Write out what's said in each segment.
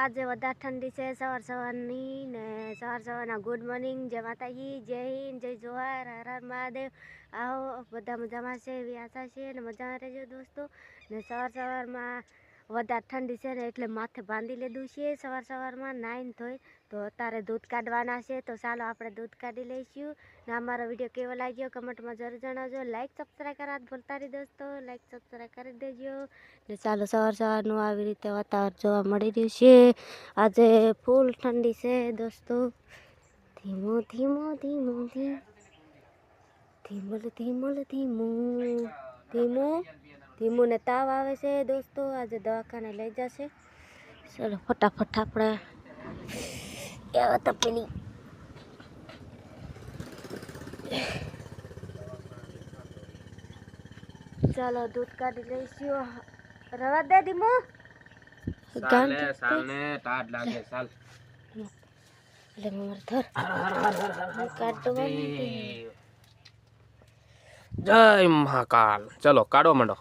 આજે વધારે ઠંડી છે સવારની ને સવારના ગુડ મોર્નિંગ, જય માતાજી, જય હિન્દ, જય જોહાર, હર હર મહાદેવ। આવો બધા મજામાં છે એવી આશા છે ને મજામાં રહેજો દોસ્તો। ને સવારમાં વધારે ઠંડી છે ને એટલે માથે બાંધી લીધું છે સવારમાં નાઈને ધોઈ। તો અત્યારે દૂધ કાઢવાના છે તો ચાલો આપણે દૂધ કાઢી લઈશું ને અમારો વિડીયો કેવો લાગ્યો કમેન્ટમાં જરૂર જણાવજો। લાઈક સબસ્ક્રાઈબ કરવા ભૂલતા નહીં દોસ્તો, લાઈક સબસ્ક્રાઈબ કરી દેજો ને ચાલો સવારનું આવી રીતે વાતાવરણ જોવા મળી રહ્યું છે। આજે ફૂલ ઠંડી છે દોસ્તો। ધીમો ધીમો ધીમો ધીમો ધીમો ધીમો ધીમો ધીમો ને તાવ આવે છે દોસ્તો। આજે દવાખાને લઈ જશે। ચાલો ફટાફટ આપણે તો પેલી ચાલો દૂધ કાઢી લઈશું। રવા દે ધીમો સાલને ટાઢ લાગે સાલ લે મર ધર કાઢવાની। જય મહાકાલ। ચલો કાઢો મંડો।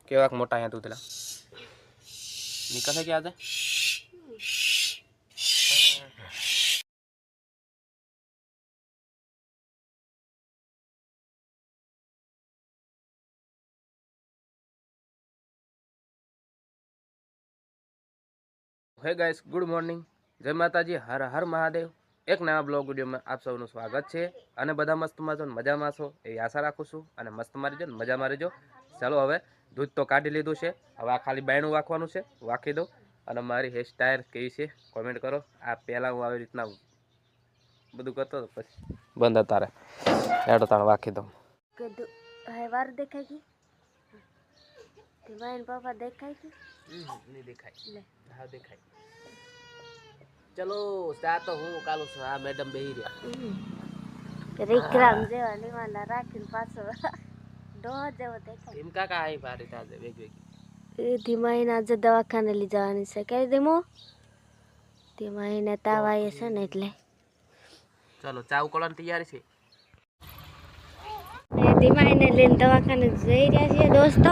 કેવાક મોટા અહીંયા દૂધલા નીકળે કે આજે હે ગાઈસ, ગુડ મોર્નિંગ, જય માતાજી, હર હર મહાદેવ। એક નવા બ્લોગ વિડીયોમાં આપ સૌનું સ્વાગત છે અને બધા મસ્તમાં છો મજામાં છો એવી આશા રાખું છું અને મસ્ત મારી જો મજામાં રહેજો। ચાલો હવે દૂધ તો કાઢી લીધું છે, હવે આ ખાલી બાયણું વાંખવાનું છે, વાંખી દો અને મારી હેરસ્ટાઈલ કેવી છે કોમેન્ટ કરો। આ પહેલાં હું આવી રીતના બધું કરતો હતો પછી બંધ તારે એડો તાણે વાંખી દઉં। વાર દેખાય ગઈ ભાઈ પાપા દેખાય ગઈ નહીં દેખાય લે હા દેખાય। ચલો સ્ટાર્ટ તો હું કાલું છું। આ મેડમ બેહી રહ્યા રીકરામ જેવા લીવાના રાખીને પાછો ડોહ જેવો દેખાય। એમ કાકા આઈ ભારે તાજે વેગ વેગ એ ધીમાઈને આજે દવાખાને લઈ જવાની છે કે ધીમો ધીમાઈને તાવ આવે છે ને એટલે ચલો ચા ઉકળવાની તૈયારી છે। ધીમાઈને લઈને દવાખાને જઈ રહ્યા છીએ દોસ્તો।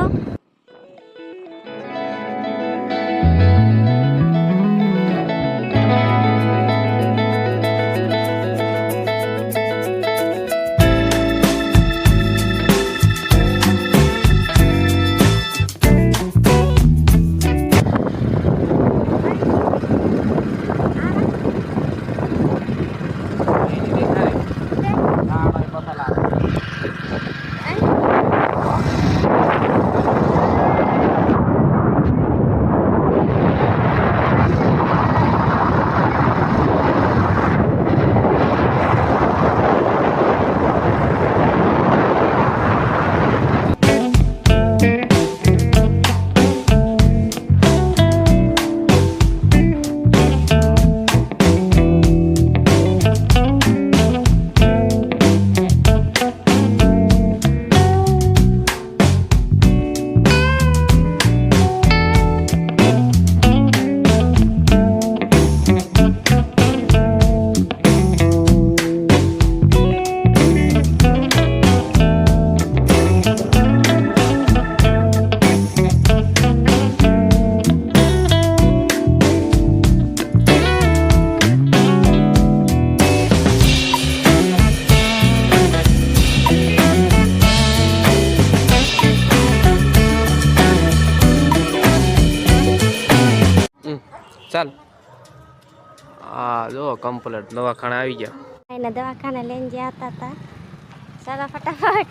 ચાલ આ જો કમ્પ્લીટ દવાખાને આવી ગયા। એને દવાખાને લઈને જતા હતા। ચાલો ફટાફટ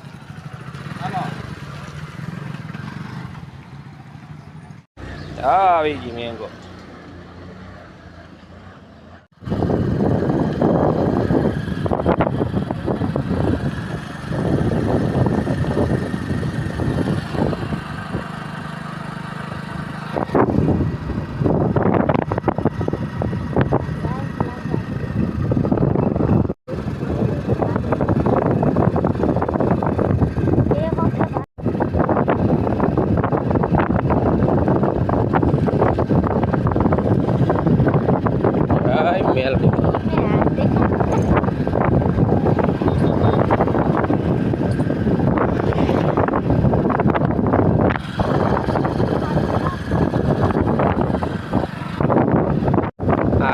આવી ગઈ મેંગો।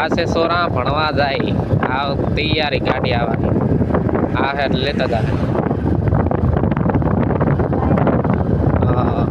આ છે સોરા ભણવા જાય આ તૈયારી ગાડી આવવાની આ હે લેતા જાય હા